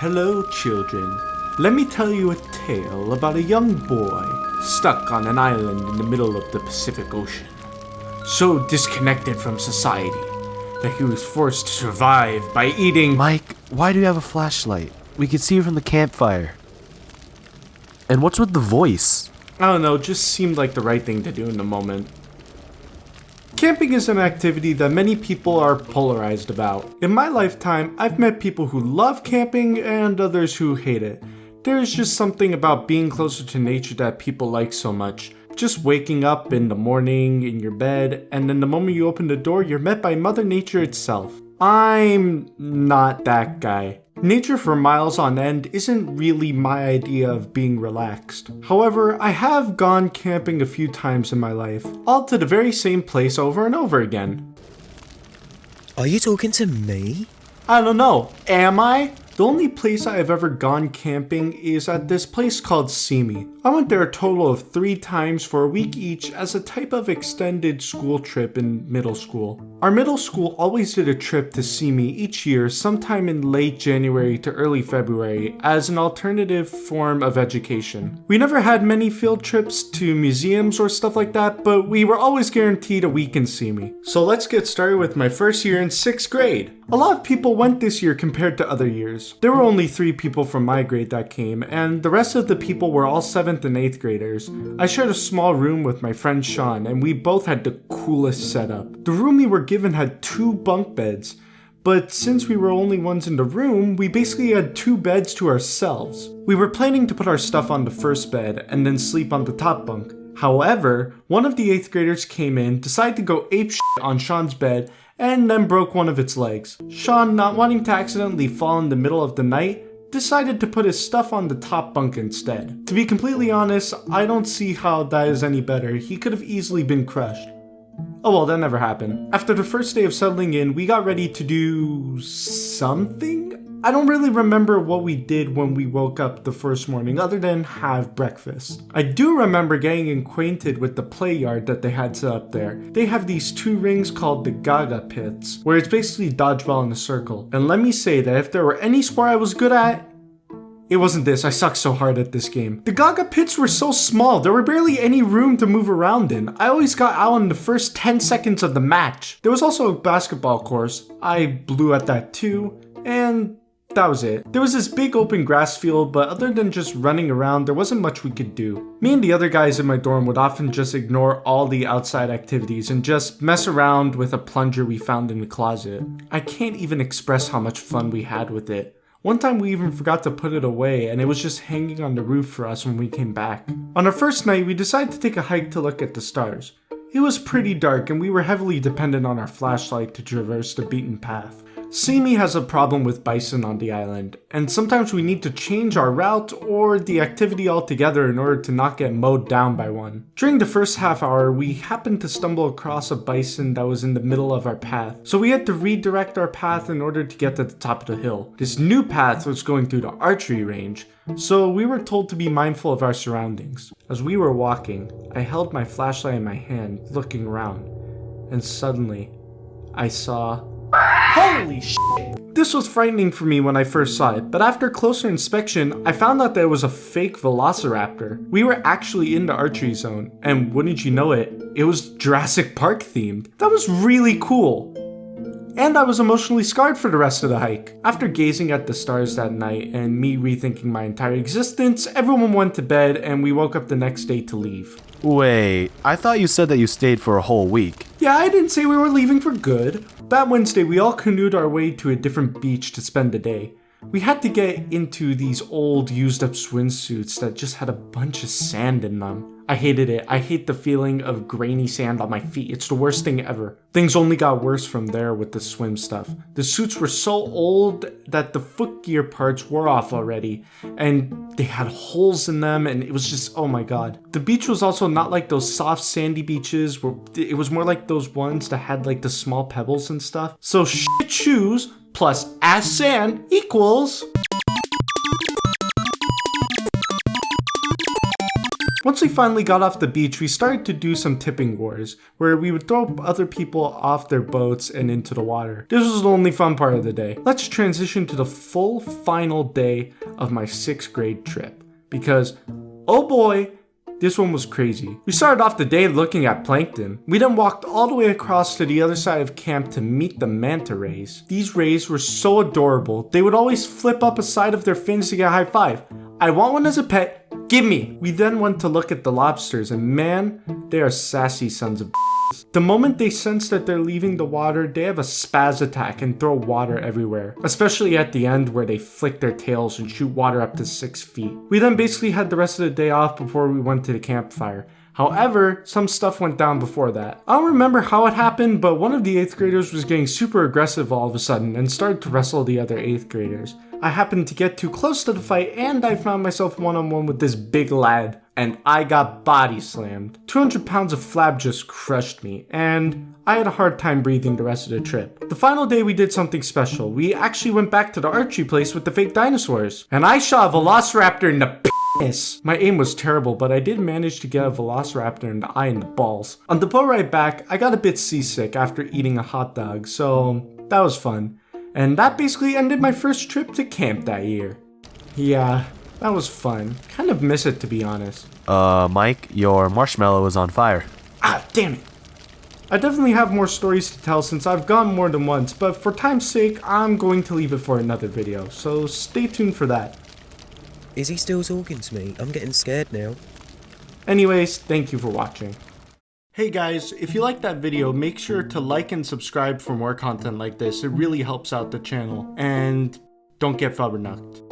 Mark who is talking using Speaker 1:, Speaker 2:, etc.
Speaker 1: Hello, children. Let me tell you a tale about a young boy stuck on an island in the middle of the Pacific Ocean. So disconnected from society that he was forced to survive by eating—
Speaker 2: Mike, why do you have a flashlight? We can see you from the campfire. And what's with the voice?
Speaker 1: I don't know, just seemed like the right thing to do in the moment. Camping is an activity that many people are polarized about. In my lifetime, I've met people who love camping and others who hate it. There's just something about being closer to nature that people like so much. Just waking up in the morning in your bed, and then the moment you open the door, you're met by Mother Nature itself. I'm not that guy. Nature for miles on end isn't really my idea of being relaxed. However, I have gone camping a few times in my life, all to the very same place over and over again.
Speaker 3: Are you talking to me?
Speaker 1: I don't know, am I? The only place I have ever gone camping is at this place called Simi. I went there a total of 3 times for a week each as a type of extended school trip in middle school. Our middle school always did a trip to Simi each year sometime in late January to early February as an alternative form of education. We never had many field trips to museums or stuff like that, but we were always guaranteed a week in Simi. So let's get started with my first year in 6th grade. A lot of people went this year compared to other years. There were only 3 people from my grade that came, and the rest of the people were all 7th and 8th graders. I shared a small room with my friend Sean, and we both had the coolest setup. The room we were given had 2 bunk beds, but since we were only ones in the room, we basically had 2 beds to ourselves. We were planning to put our stuff on the first bed and then sleep on the top bunk. However, one of the 8th graders came in, decided to go apeshit on Sean's bed, and then broke one of its legs. Sean, not wanting to accidentally fall in the middle of the night, decided to put his stuff on the top bunk instead. To be completely honest, I don't see how that is any better. He could have easily been crushed. Oh well, that never happened. After the first day of settling in, we got ready to do something? I don't really remember what we did when we woke up the first morning other than have breakfast. I do remember getting acquainted with the play yard that they had set up there. They have these 2 rings called the Gaga pits, where it's basically dodgeball in a circle. And let me say that if there were any sport I was good at, it wasn't this. I sucked so hard at this game. The Gaga pits were so small, there were barely any room to move around in. I always got out in the first 10 seconds of the match. There was also a basketball course. I blew at that too, and that was it. There was this big open grass field, but other than just running around, there wasn't much we could do. Me and the other guys in my dorm would often just ignore all the outside activities and just mess around with a plunger we found in the closet. I can't even express how much fun we had with it. One time we even forgot to put it away and it was just hanging on the roof for us when we came back. On our first night, we decided to take a hike to look at the stars. It was pretty dark and we were heavily dependent on our flashlight to traverse the beaten path. Simi has a problem with bison on the island, and sometimes we need to change our route or the activity altogether in order to not get mowed down by one. During the first half hour, we happened to stumble across a bison that was in the middle of our path, so we had to redirect our path in order to get to the top of the hill. This new path was going through the archery range, so we were told to be mindful of our surroundings. As we were walking, I held my flashlight in my hand, looking around, and suddenly, I saw— Holy shit! This was frightening for me when I first saw it, but after closer inspection, I found out that it was a fake velociraptor. We were actually in the archery zone, and wouldn't you know it, it was Jurassic Park themed. That was really cool. And I was emotionally scarred for the rest of the hike. After gazing at the stars that night and me rethinking my entire existence, everyone went to bed and we woke up the next day to leave.
Speaker 2: Wait, I thought you said that you stayed for a whole week.
Speaker 1: Yeah, I didn't say we were leaving for good. That Wednesday, we all canoed our way to a different beach to spend the day. We had to get into these old, used-up swimsuits that just had a bunch of sand in them. I hated it. I hate the feeling of grainy sand on my feet. It's the worst thing ever. Things only got worse from there with the swim stuff. The suits were so old that the footgear parts wore off already, and they had holes in them, and it was just, oh my god. The beach was also not like those soft sandy beaches, where it was more like those ones that had like the small pebbles and stuff. So shit shoes plus ass sand equals Once we finally got off the beach, we started to do some tipping wars, where we would throw other people off their boats and into the water. This was the only fun part of the day. Let's transition to the full final day of my 6th grade trip, because, oh boy, this one was crazy. We started off the day looking at plankton. We then walked all the way across to the other side of camp to meet the manta rays. These rays were so adorable. They would always flip up a side of their fins to get a high five. I want one as a pet. Give me. We then went to look at the lobsters, and man, they are sassy sons of The moment they sense that they're leaving the water, they have a spaz attack and throw water everywhere, especially at the end where they flick their tails and shoot water up to 6 feet. We then basically had the rest of the day off before we went to the campfire. However, some stuff went down before that. I don't remember how it happened, but one of the 8th graders was getting super aggressive all of a sudden and started to wrestle the other 8th graders. I happened to get too close to the fight and I found myself one-on-one with this big lad, and I got body slammed. 200 pounds of flab just crushed me, and I had a hard time breathing the rest of the trip. The final day we did something special. We actually went back to the archery place with the fake dinosaurs, and I shot a velociraptor in the penis. My aim was terrible, but I did manage to get a velociraptor in the eye and the balls. On the boat ride back, I got a bit seasick after eating a hot dog, so that was fun. And that basically ended my first trip to camp that year. Yeah, that was fun. Kind of miss it, to be honest.
Speaker 2: Mike, your marshmallow is on fire.
Speaker 1: Ah, damn it. I definitely have more stories to tell since I've gone more than once, but for time's sake, I'm going to leave it for another video, so stay tuned for that.
Speaker 3: Is he still talking to me? I'm getting scared now.
Speaker 1: Anyways, thank you for watching. Hey guys, if you liked that video, make sure to like and subscribe for more content like this. It really helps out the channel. And don't get flubberknucked.